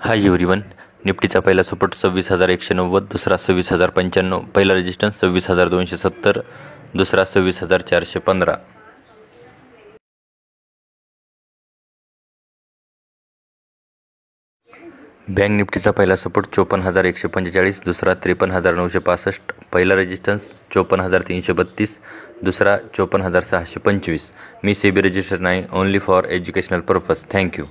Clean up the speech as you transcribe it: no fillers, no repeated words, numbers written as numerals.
Hi everyone. निफ्टीचा पहिला support 26,190, दुसरा 26,095, पहिला रेजिस्टन्स 26,270, दुसरा 26,415. बँक निफ्टीचा पहिला सपोर्ट 54,145, दुसरा 53,965, पहिला रेजिस्टन्स 54,332, दुसरा 54,625. मी सेबी रजिस्टर्ड नाही, only for educational purpose. Thank you.